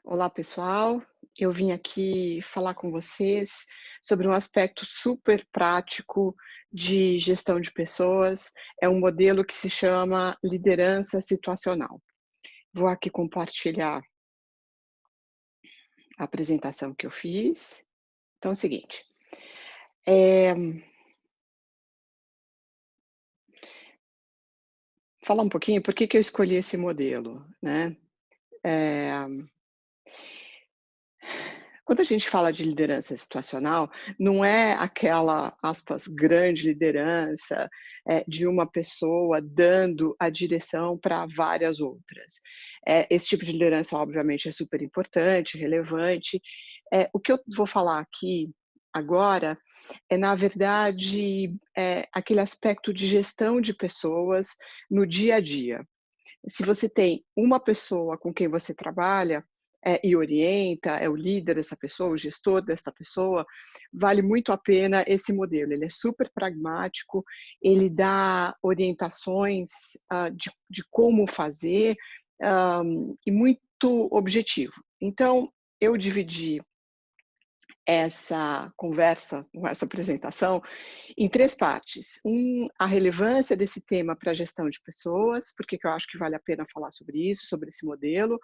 Olá, pessoal. Eu vim aqui falar com vocês sobre um aspecto super prático de gestão de pessoas. É um modelo que se chama liderança situacional. Vou aqui compartilhar a apresentação que eu fiz. Então, é o seguinte, eh, falar um pouquinho por que que eu escolhi esse modelo, né. Eh Quando a gente fala de liderança situacional, não é aquela, aspas, grande liderança, de uma pessoa dando a direção para várias outras. Esse tipo de liderança, obviamente, é super importante, relevante. O que eu vou falar aqui agora é, na verdade, aquele aspecto de gestão de pessoas no dia a dia. Se você tem uma pessoa com quem você trabalha, e orienta, é o líder dessa pessoa, o gestor dessa pessoa, vale muito a pena esse modelo. Ele é super pragmático, ele dá orientações, de como fazer, hã, e muito objetivo. Então, eu dividi essa conversa, essa apresentação, em 3 partes. A relevância desse tema para a gestão de pessoas, por que que eu acho que vale a pena falar sobre isso, sobre esse modelo.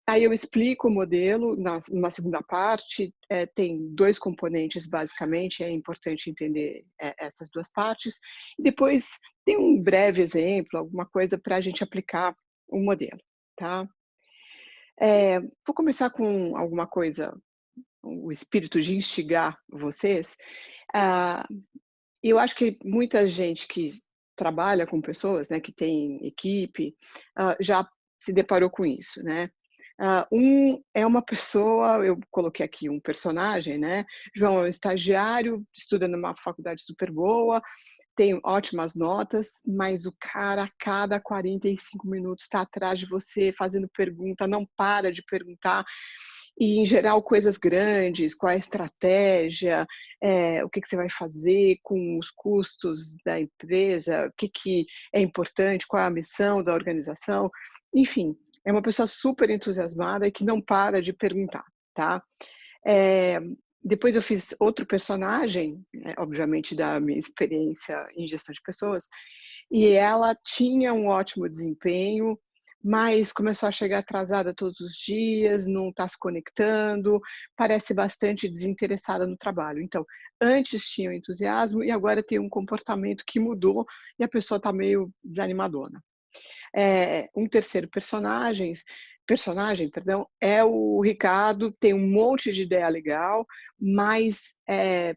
Aí eu explico o modelo numa segunda parte, tem 2 componentes basicamente, é importante entender, essas 2 partes, e depois tem um breve exemplo, alguma coisa para a gente aplicar o modelo, tá. Vou começar com alguma coisa, o espírito de instigar vocês. Ah, eu acho que muita gente que trabalha com pessoas, né, que tem equipe, já se deparou com isso, né. É uma pessoa, eu coloquei aqui um personagem, né, João é um estagiário, estuda numa faculdade super boa, tem ótimas notas, mas o cara a cada 45 minutos está atrás de você fazendo pergunta, não para de perguntar, e em geral coisas grandes, qual é a estratégia, o que que você vai fazer com os custos da empresa, o que que é importante, qual é a missão da organização, enfim, é uma pessoa super entusiasmada e que não para de perguntar, tá. Eh, Depois eu fiz outro personagem, obviamente da minha experiência em gestão de pessoas, e ela tinha um ótimo desempenho, mas começou a chegar atrasada todos os dias, não está se conectando, parece bastante desinteressada no trabalho. Então, antes tinha o entusiasmo e agora tem um comportamento que mudou e a pessoa está meio desanimadona. Um terceiro personagem, perdão, é o Ricardo, tem um monte de ideia legal, mas,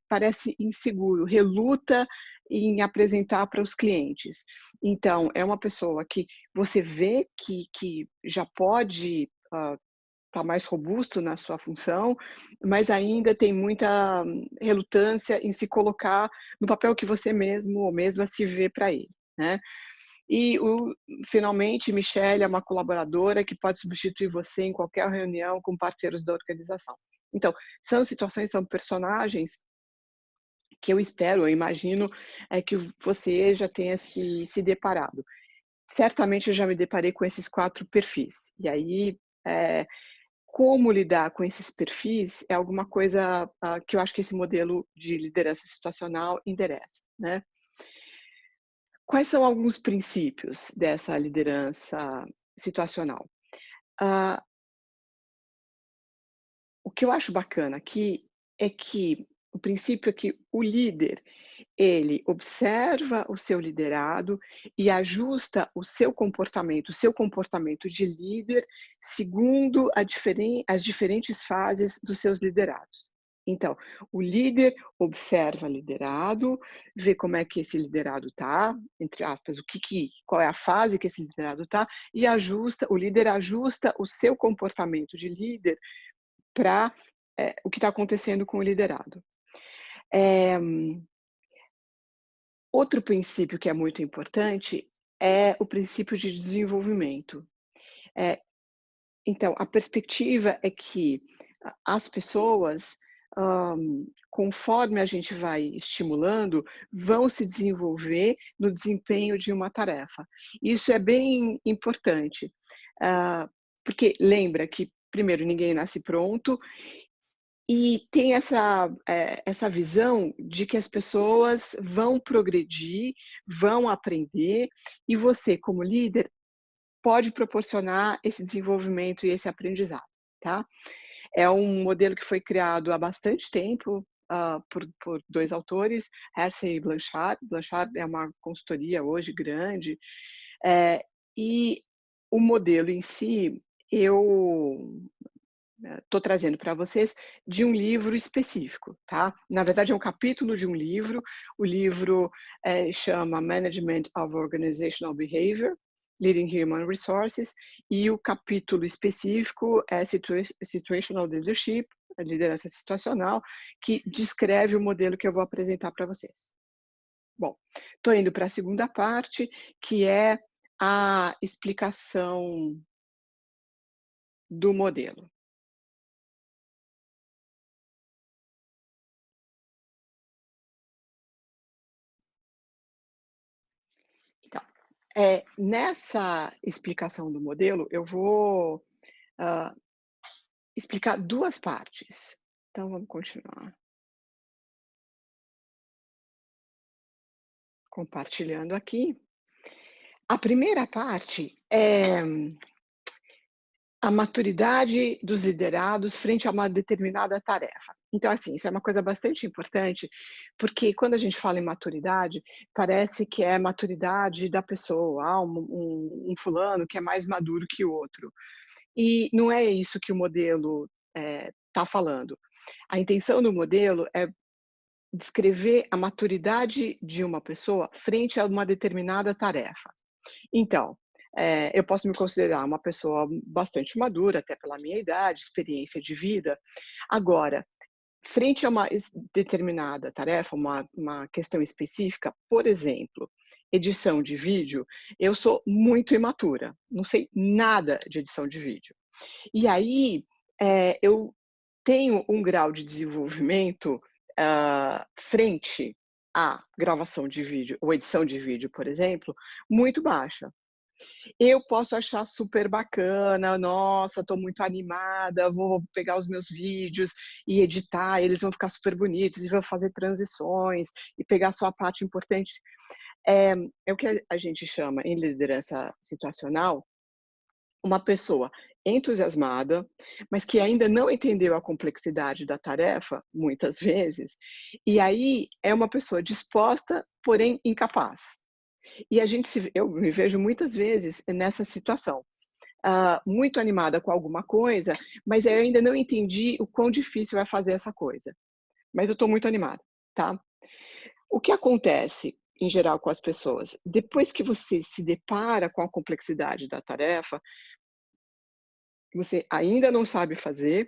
parece inseguro, reluta em apresentar para os clientes. Então, é uma pessoa que você vê que já pode, estar mais robusto na sua função, mas ainda tem muita relutância em se colocar no papel que você mesmo ou mesma se vê para ele, né. E finalmente, Michelle é uma colaboradora que pode substituir você em qualquer reunião com parceiros da organização. Então, são situações, são personagens que eu espero, eu imagino, que você já tenha se deparado. Certamente eu já me deparei com esses 4 perfis. E aí, eh, como lidar com esses perfis é alguma coisa, que eu acho que esse modelo de liderança situacional endereça, né. Quais são alguns princípios dessa liderança situacional? Ah, o que eu acho bacana aqui é que o princípio é que o líder, ele observa o seu liderado e ajusta o seu comportamento de líder, segundo as diferentes fases dos seus liderados. Então, o líder observa liderado, vê como é que esse liderado está, entre aspas, qual é a fase que esse liderado está, e o líder ajusta o seu comportamento de líder para, o que está acontecendo com o liderado. Eh, Outro princípio que é muito importante é o princípio de desenvolvimento. Eh, então, a perspectiva é que as pessoas, hã, conforme a gente vai estimulando, vão se desenvolver no desempenho de uma tarefa. Isso é bem importante, hã, porque lembra que primeiro, ninguém nasce pronto, e tem essa visão de que as pessoas vão progredir, vão aprender, e você, como líder, pode proporcionar esse desenvolvimento e esse aprendizado, tá. É um modelo que foi criado há bastante tempo, por 2 autores, Hersey e Blanchard. Blanchard é uma consultoria hoje grande, e o modelo em si, eu estou trazendo para vocês de um livro específico, tá. Na verdade é um capítulo de um livro, o livro, chama Management of Organizational Behavior, Leading Human Resources, e o capítulo específico é Situational Leadership, a liderança situacional, que descreve o modelo que eu vou apresentar para vocês. Bom, estou indo para a segunda parte, que é a explicação do modelo. Então, nessa explicação do modelo, eu vou, hã, explicar 2 partes. Então vamos continuar compartilhando aqui. A primeira parte é a maturidade dos liderados frente a uma determinada tarefa. Então, assim, isso é uma coisa bastante importante, porque quando a gente fala em maturidade, parece que é maturidade da pessoa, um fulano que é mais maduro que o outro. E não é isso que o modelo está falando. A intenção do modelo é descrever a maturidade de uma pessoa frente a uma determinada tarefa. Então, eu posso me considerar uma pessoa bastante madura, até pela minha idade, experiência de vida. Agora, frente a uma determinada tarefa, uma questão específica, por exemplo, edição de vídeo, eu sou muito imatura, não sei nada de edição de vídeo. E aí, eu tenho um grau de desenvolvimento, frente à gravação de vídeo ou edição de vídeo, por exemplo, muito baixa. Eu posso achar super bacana, nossa, estou muito animada, vou pegar os meus vídeos e editar, eles vão ficar super bonitos e vou fazer transições e pegar só a parte importante. É o que a gente chama em liderança situacional, uma pessoa entusiasmada, mas que ainda não entendeu a complexidade da tarefa, muitas vezes, e aí é uma pessoa disposta, porém incapaz. E a gente eu me vejo muitas vezes nessa situação, muito animada com alguma coisa, mas eu ainda não entendi o quão difícil é fazer essa coisa, mas eu estou muito animada, tá. O que acontece, em geral, com as pessoas? Depois que você se depara com a complexidade da tarefa, você ainda não sabe fazer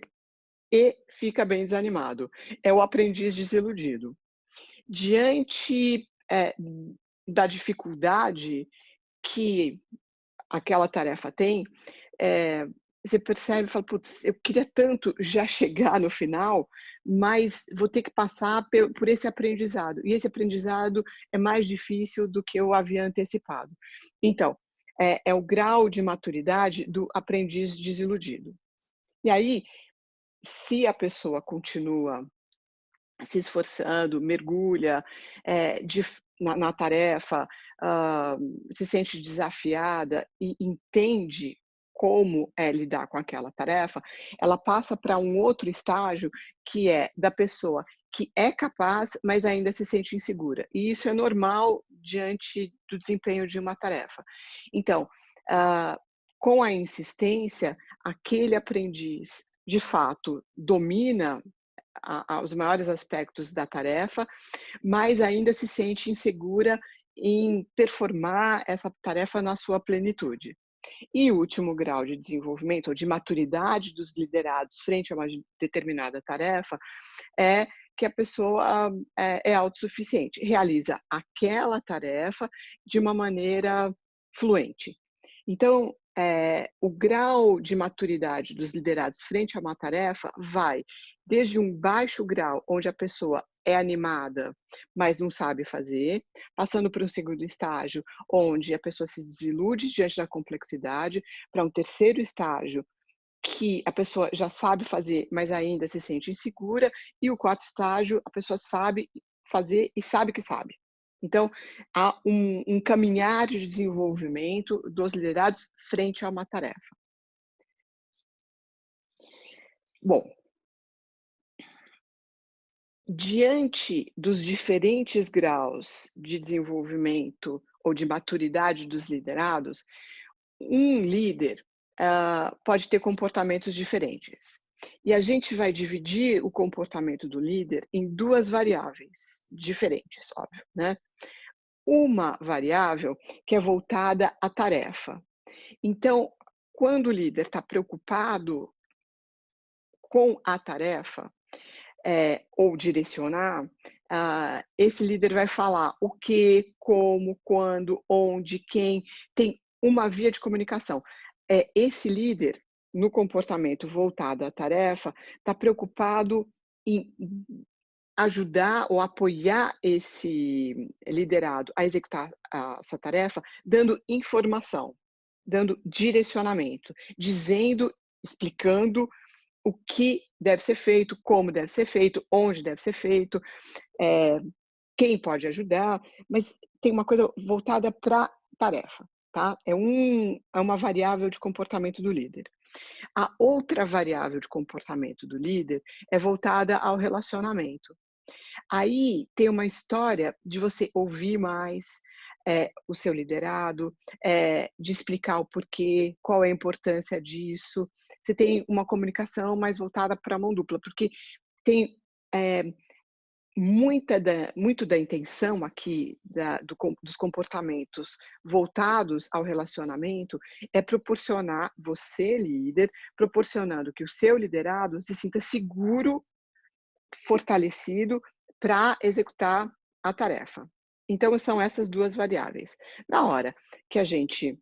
e fica bem desanimado. É o aprendiz desiludido. Diante, da dificuldade que aquela tarefa tem, eh, você percebe e fala: "Putz, eu queria tanto já chegar no final, mas vou ter que passar por esse aprendizado, e esse aprendizado é mais difícil do que eu havia antecipado". Então, é o grau de maturidade do aprendiz desiludido. E aí, se a pessoa continua se esforçando, mergulha, na tarefa, se sente desafiada e entende como é lidar com aquela tarefa, ela passa para um outro estágio que é da pessoa que é capaz, mas ainda se sente insegura. E isso é normal diante do desempenho de uma tarefa. Então, ah, com a insistência, aquele aprendiz de fato domina os maiores aspectos da tarefa, mas ainda se sente insegura em performar essa tarefa na sua plenitude. E o último grau de desenvolvimento ou de maturidade dos liderados frente a uma determinada tarefa é que a pessoa é autossuficiente, realiza aquela tarefa de uma maneira fluente. Então, o grau de maturidade dos liderados frente a uma tarefa vai desde um baixo grau, onde a pessoa é animada, mas não sabe fazer, passando por um segundo estágio, onde a pessoa se desilude diante da complexidade, para um terceiro estágio, que a pessoa já sabe fazer, mas ainda se sente insegura, e o quarto estágio, a pessoa sabe fazer e sabe que sabe. Então, há um caminhar de desenvolvimento dos liderados frente a uma tarefa. Bom, diante dos diferentes graus de desenvolvimento ou de maturidade dos liderados, um líder, pode ter comportamentos diferentes. E a gente vai dividir o comportamento do líder em 2 variáveis diferentes, óbvio, né. Uma variável que é voltada à tarefa. Então, quando o líder está preocupado com a tarefa, ou direcionar, esse líder vai falar o que, como, quando, onde, quem, tem uma via de comunicação. Esse líder, no comportamento voltado à tarefa, está preocupado em ajudar ou apoiar esse liderado a executar essa tarefa, dando informação, dando direcionamento, dizendo, explicando o que deve ser feito, como deve ser feito, onde deve ser feito, eh, quem pode ajudar, mas tem uma coisa voltada pra tarefa, tá? É uma variável de comportamento do líder. A outra variável de comportamento do líder é voltada ao relacionamento. Aí tem uma história de você ouvir mais, o seu liderado, de explicar o porquê, qual é a importância disso. Você tem uma comunicação mais voltada para a mão dupla, porque tem, eh, muito da intenção aqui dos comportamentos voltados ao relacionamento, é proporcionar você, líder, proporcionando que o seu liderado se sinta seguro, fortalecido para executar a tarefa. Então são essas 2 variáveis. Na hora que a gente,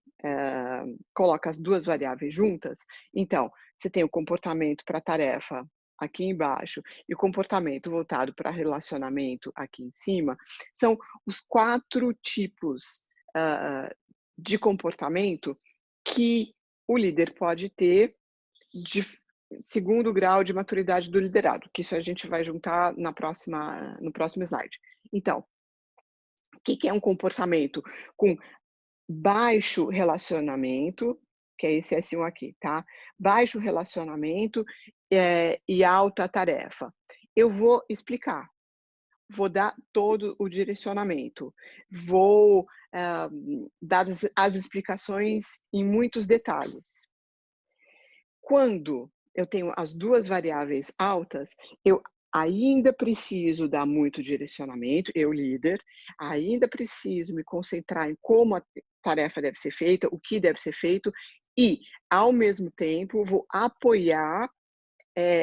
coloca as 2 variáveis juntas, então, você tem o comportamento para a tarefa aqui embaixo e o comportamento voltado para relacionamento aqui em cima, são os 4 tipos, hã, de comportamento que o líder pode ter de segundo grau de maturidade do liderado, que isso a gente vai juntar no próximo slide. Então, o que que é um comportamento com baixo relacionamento, que é esse S1 aqui, tá? Baixo relacionamento, e alta tarefa. Eu vou explicar, vou dar todo o direcionamento, vou, dar as explicações em muitos detalhes. Quando eu tenho as 2 variáveis altas, eu ainda preciso dar muito direcionamento, eu líder, ainda preciso me concentrar em como a tarefa deve ser feita, o que deve ser feito e, ao mesmo tempo, vou apoiar,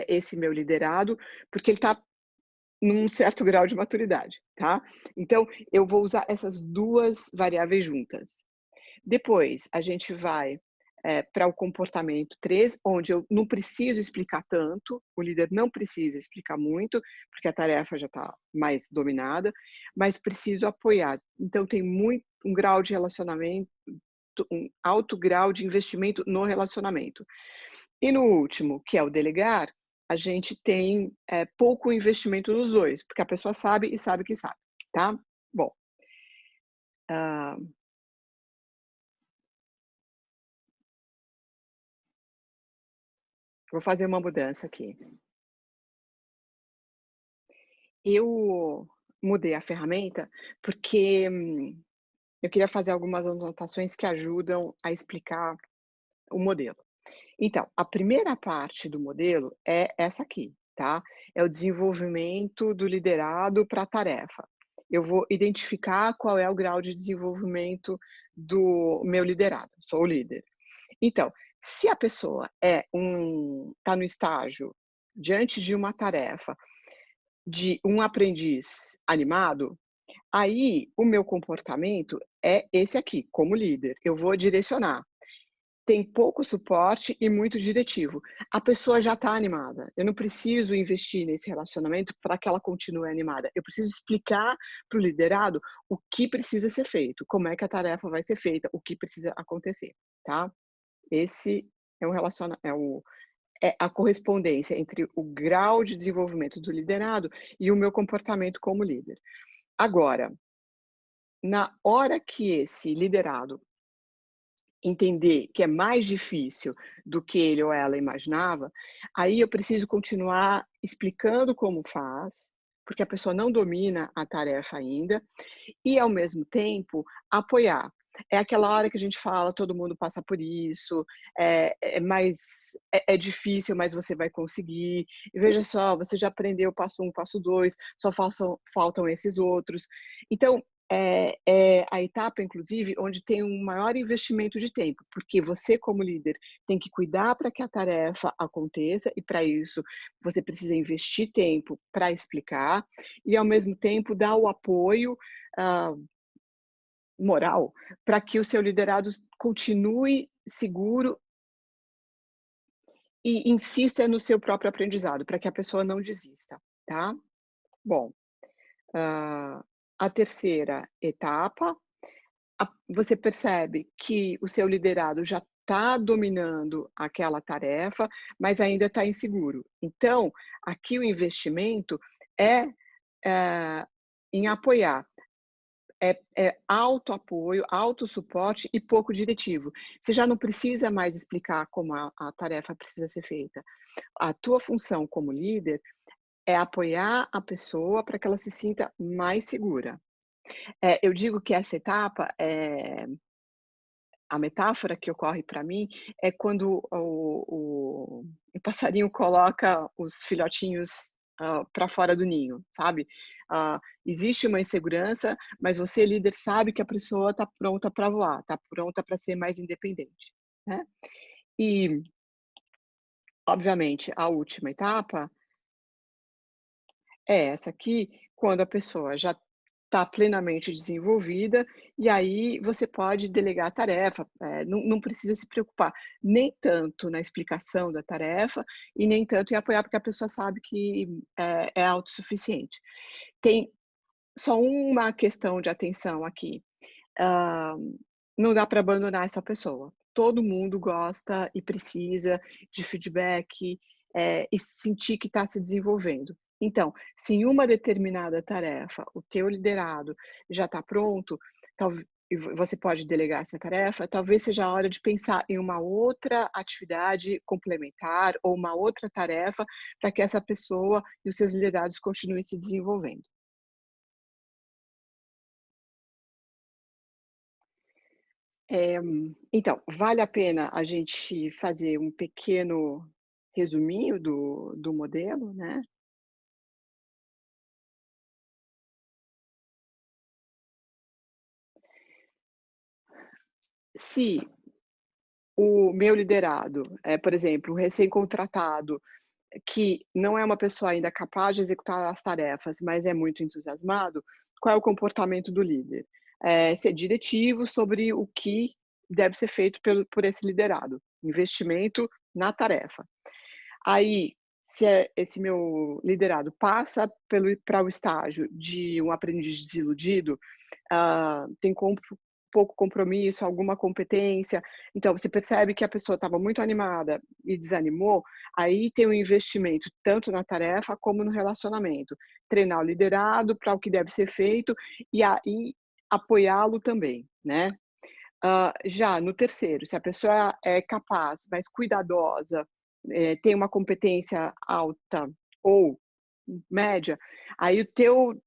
esse meu liderado, porque ele está num certo grau de maturidade, tá. Então, eu vou usar essas 2 variáveis juntas. Depois a gente vai, para o comportamento 3, onde eu não preciso explicar tanto, o líder não precisa explicar muito, porque a tarefa já está mais dominada, mas preciso apoiar. Então tem um grau de relacionamento, um alto grau de investimento no relacionamento. E no último, que é o delegar, a gente tem, pouco investimento nos 2, porque a pessoa sabe e sabe que sabe, tá. Bom, hã vou fazer uma mudança aqui. Eu mudei a ferramenta, porque eu queria fazer algumas anotações que ajudam a explicar o modelo. Então, a primeira parte do modelo é essa aqui, tá? É o desenvolvimento do liderado para a tarefa. Eu vou identificar qual é o grau de desenvolvimento do meu liderado, sou o líder. Então, se a pessoa está no estágio diante de uma tarefa de um aprendiz animado, aí o meu comportamento é esse aqui, como líder, eu vou direcionar. Tem pouco suporte e muito diretivo. A pessoa já está animada, eu não preciso investir nesse relacionamento para que ela continue animada. Eu preciso explicar para o liderado o que precisa ser feito, como é que a tarefa vai ser feita, o que precisa acontecer, tá? Esse é o é a correspondência entre o grau de desenvolvimento do liderado e o meu comportamento como líder. Agora, na hora que esse liderado entender que é mais difícil do que ele ou ela imaginava, aí eu preciso continuar explicando como faz, porque a pessoa não domina a tarefa ainda, e ao mesmo tempo apoiar. É aquela hora que a gente fala, todo mundo passa por isso, é difícil, mas você vai conseguir. E veja só, você já aprendeu o passo 1, passo 2, só faltam esses outros. Então, é a etapa, inclusive, onde tem um maior investimento de tempo, porque você, como líder, tem que cuidar para que a tarefa aconteça, e para isso você precisa investir tempo para explicar, e ao mesmo tempo dar o apoio ah, moral para que o seu liderado continue seguro e insista no seu próprio aprendizado, para que a pessoa não desista, tá? Bom, ah, a terceira etapa, você percebe que o seu liderado já está dominando aquela tarefa, mas ainda está inseguro. Então, aqui o investimento é, em apoiar. É autoapoio, autossuporte e pouco diretivo. Você já não precisa mais explicar como a tarefa precisa ser feita. A tua função como líder é apoiar a pessoa para que ela se sinta mais segura. Eu digo que essa etapa, a metáfora que ocorre para mim é quando o passarinho coloca os filhotinhos, para fora do ninho, sabe. Existe uma insegurança, mas você, líder, sabe que a pessoa está pronta para voar, está pronta para ser mais independente, né. E, obviamente, a última etapa é essa aqui, quando a pessoa já está plenamente desenvolvida, e aí você pode delegar a tarefa, não precisa se preocupar nem tanto na explicação da tarefa e nem tanto em apoiar, porque a pessoa sabe que é autossuficiente. Tem só uma questão de atenção aqui, hã, não dá para abandonar essa pessoa. Todo mundo gosta e precisa de feedback, e sentir que está se desenvolvendo. Então, se em uma determinada tarefa o teu liderado já está pronto, talve e você pode delegar essa tarefa, talvez seja a hora de pensar em uma outra atividade complementar ou uma outra tarefa para que essa pessoa e os seus liderados continuem se desenvolvendo. Eh, então, vale a pena a gente fazer um pequeno resuminho do modelo, né. Se o meu liderado é, por exemplo, um recém-contratado, que não é uma pessoa ainda capaz de executar as tarefas, mas é muito entusiasmado, qual é o comportamento do líder? Ser diretivo sobre o que deve ser feito por esse liderado, investimento na tarefa. Aí, se esse meu liderado passa para o estágio de um aprendiz desiludido, tem pouco compromisso, alguma competência, então você percebe que a pessoa estava muito animada e desanimou, aí tem um investimento tanto na tarefa como no relacionamento. Treinar o liderado para o que deve ser feito e aí apoiá-lo também, né. Já no terceiro, se a pessoa é capaz, mas cuidadosa, tem uma competência alta ou média, aí o teu,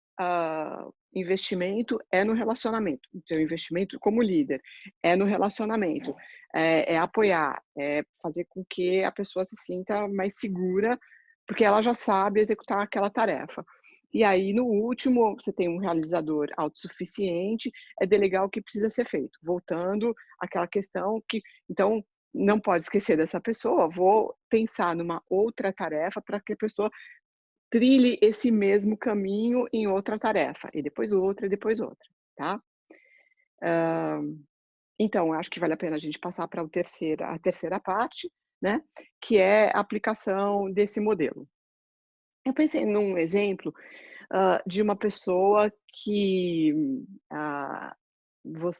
investimento é no relacionamento, o teu investimento como líder é no relacionamento, é apoiar, é fazer com que a pessoa se sinta mais segura, porque ela já sabe executar aquela tarefa. E aí, no último, você tem um realizador autossuficiente, é delegar o que precisa ser feito. Voltando àquela questão que então, não pode esquecer dessa pessoa, vou pensar numa outra tarefa para que a pessoa trilhe esse mesmo caminho em outra tarefa, e depois outra, tá. Hã, então, acho que vale a pena a gente passar para a terceira parte, né, que é a aplicação desse modelo. Eu pensei num exemplo, de uma pessoa que, ah, voc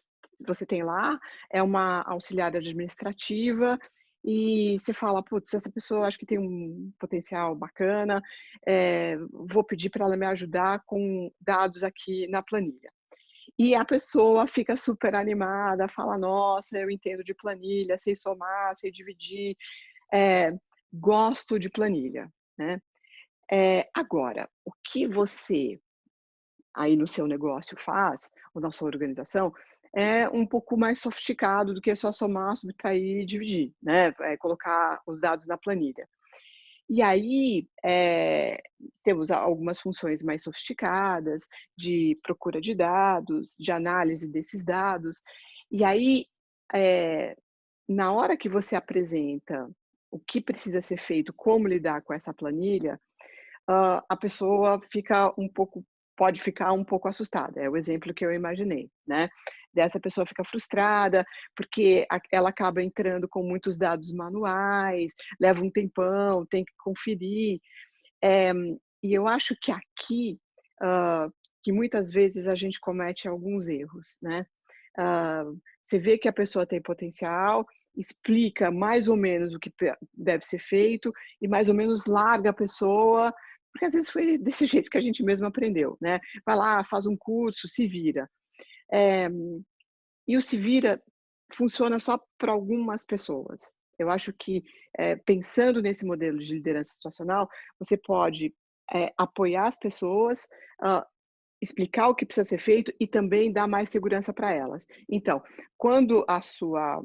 você tem lá, é uma auxiliar administrativa e você fala: "Putz, essa pessoa acho que tem um potencial bacana, vou pedir para ela me ajudar com dados aqui na planilha". E a pessoa fica super animada, fala: "Nossa, eu entendo de planilha, sei somar, sei dividir, eh, gosto de planilha", né. Agora, o que você aí no seu negócio faz, ou na sua organização, é um pouco mais sofisticado do que só somar, subtrair e dividir, né, colocar os dados na planilha. E aí, você usa algumas funções mais sofisticadas de procura de dados, de análise desses dados, e aí, eh, na hora que você apresenta o que precisa ser feito, como lidar com essa planilha, a pessoa fica um pouco pode ficar um pouco assustada, é o exemplo que eu imaginei, né. Dessa pessoa fica frustrada, porque ela acaba entrando com muitos dados manuais, leva um tempão, tem que conferir, eh, e eu acho que aqui, hã, que muitas vezes a gente comete alguns erros, né. Você vê que a pessoa tem potencial, explica mais ou menos o que deve ser feito e mais ou menos larga a pessoa, porque às vezes foi desse jeito que a gente mesmo aprendeu, né. Vai lá, faz um curso, se vira. Eh, e o se vira funciona só para algumas pessoas. Eu acho que, pensando nesse modelo de liderança situacional, você pode, apoiar as pessoas, hã, explicar o que precisa ser feito e também dar mais segurança para elas. Então, quando a sua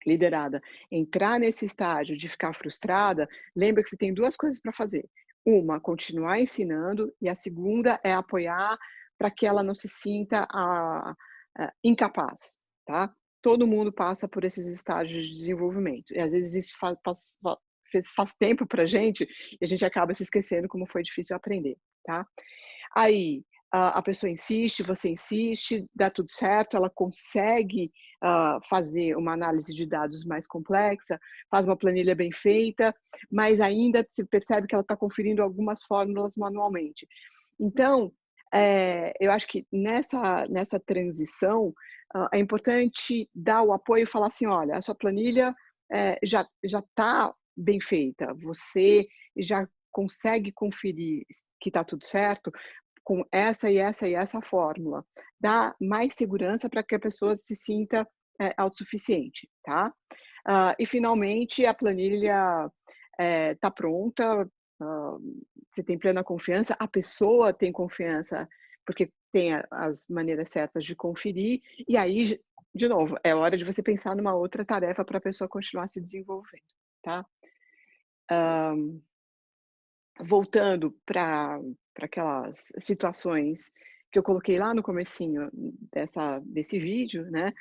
liderada entrar nesse estágio de ficar frustrada, lembra que você tem 2 coisas para fazer. Uma, continuar ensinando, e a segunda é apoiar para que ela não se sinta incapaz, tá. Todo mundo passa por esses estágios de desenvolvimento, e às vezes isso faz tempo para gente, e a gente acaba se esquecendo como foi difícil aprender, tá. Aí, a pessoa insiste, você insiste, dá tudo certo, ela consegue, fazer uma análise de dados mais complexa, faz uma planilha bem feita, mas ainda se percebe que ela está conferindo algumas fórmulas manualmente. Então, eu acho que nessa transição, é importante dar o apoio e falar assim: "Olha, a sua planilha, já está bem feita, você já consegue conferir que está tudo certo, com essa e essa e essa fórmula, dá mais segurança para que a pessoa se sinta, autossuficiente, tá. E finalmente a planilha, está pronta, hã, você tem plena confiança, a pessoa tem confiança, porque tem as maneiras certas de conferir, e aí de novo, é hora de você pensar numa outra tarefa para a pessoa continuar se desenvolvendo, tá. Voltando para aquelas situações que eu coloquei lá no comecinho desse vídeo, né,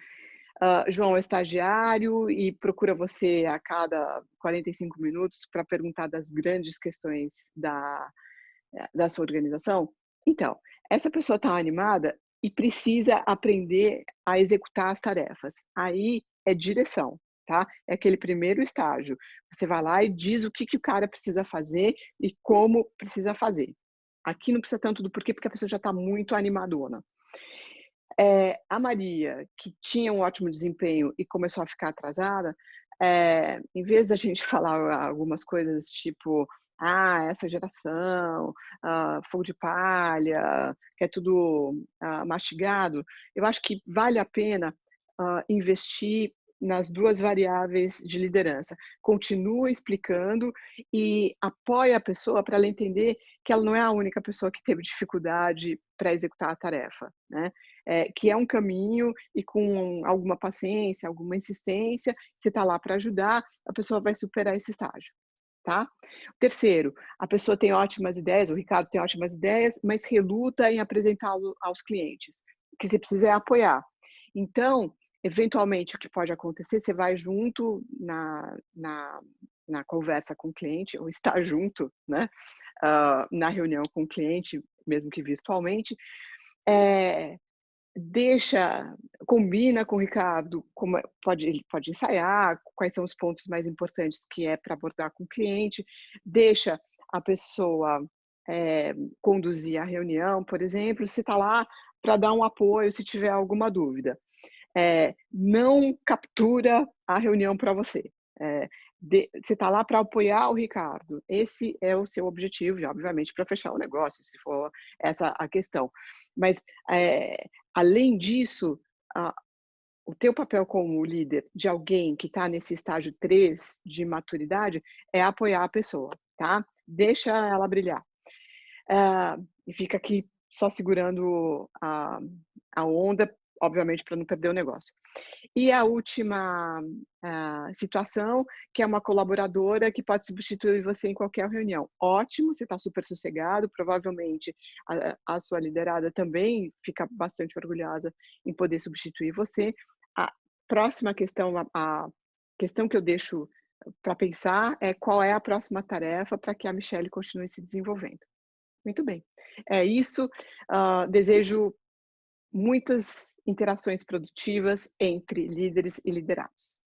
João é estagiário e procura você a cada 45 minutos para perguntar das grandes questões da sua organização. Então, essa pessoa está animada e precisa aprender a executar as tarefas. Aí é direção, tá? É aquele primeiro estágio. Você vai lá e diz o que o cara precisa fazer e como precisa fazer. Aqui não precisa tanto do porquê, porque a pessoa já está muito animadona. A Maria, que tinha um ótimo desempenho e começou a ficar atrasada, em vez da gente falar algumas coisas tipo: "Ah, essa geração, fogo de palha, que é tudo, mastigado", eu acho que vale a pena, investir nas 2 variáveis de liderança. Continua explicando e apoia a pessoa para ela entender que ela não é a única pessoa que teve dificuldade para executar a tarefa, né. Que é um caminho e com alguma paciência, alguma insistência, você está lá para ajudar, a pessoa vai superar esse estágio, tá. Terceiro, a pessoa tem ótimas ideias, o Ricardo tem ótimas ideias, mas reluta em apresentá-lo aos clientes. O que você precisa é apoiar. Então, eventualmente, o que pode acontecer, você vai junto na conversa com o cliente, ou está junto, né, na reunião com o cliente, mesmo que virtualmente, eh deixa combina com o Ricardo como ele pode ensaiar, quais são os pontos mais importantes que é para abordar com o cliente, deixa a pessoa, conduzir a reunião, por exemplo, se está lá para dar um apoio se tiver alguma dúvida. Não captura a reunião para você. Você está lá para apoiar o Ricardo, esse é o seu objetivo, e obviamente para fechar o negócio, se for essa a questão. Mas, além disso, a o teu papel como líder de alguém que está nesse estágio 3 de maturidade, é apoiar a pessoa, tá. Deixa ela brilhar. E fica aqui só segurando a onda, obviamente para não perder o negócio. E a última, situação, que é uma colaboradora que pode substituir você em qualquer reunião. Ótimo, você está super sossegado, provavelmente a sua liderada também fica bastante orgulhosa em poder substituir você. A próxima questão, a questão que eu deixo para pensar é qual é a próxima tarefa para que a Michelle continue se desenvolvendo. Muito bem. É isso, desejo muitas interações produtivas entre líderes e liderados.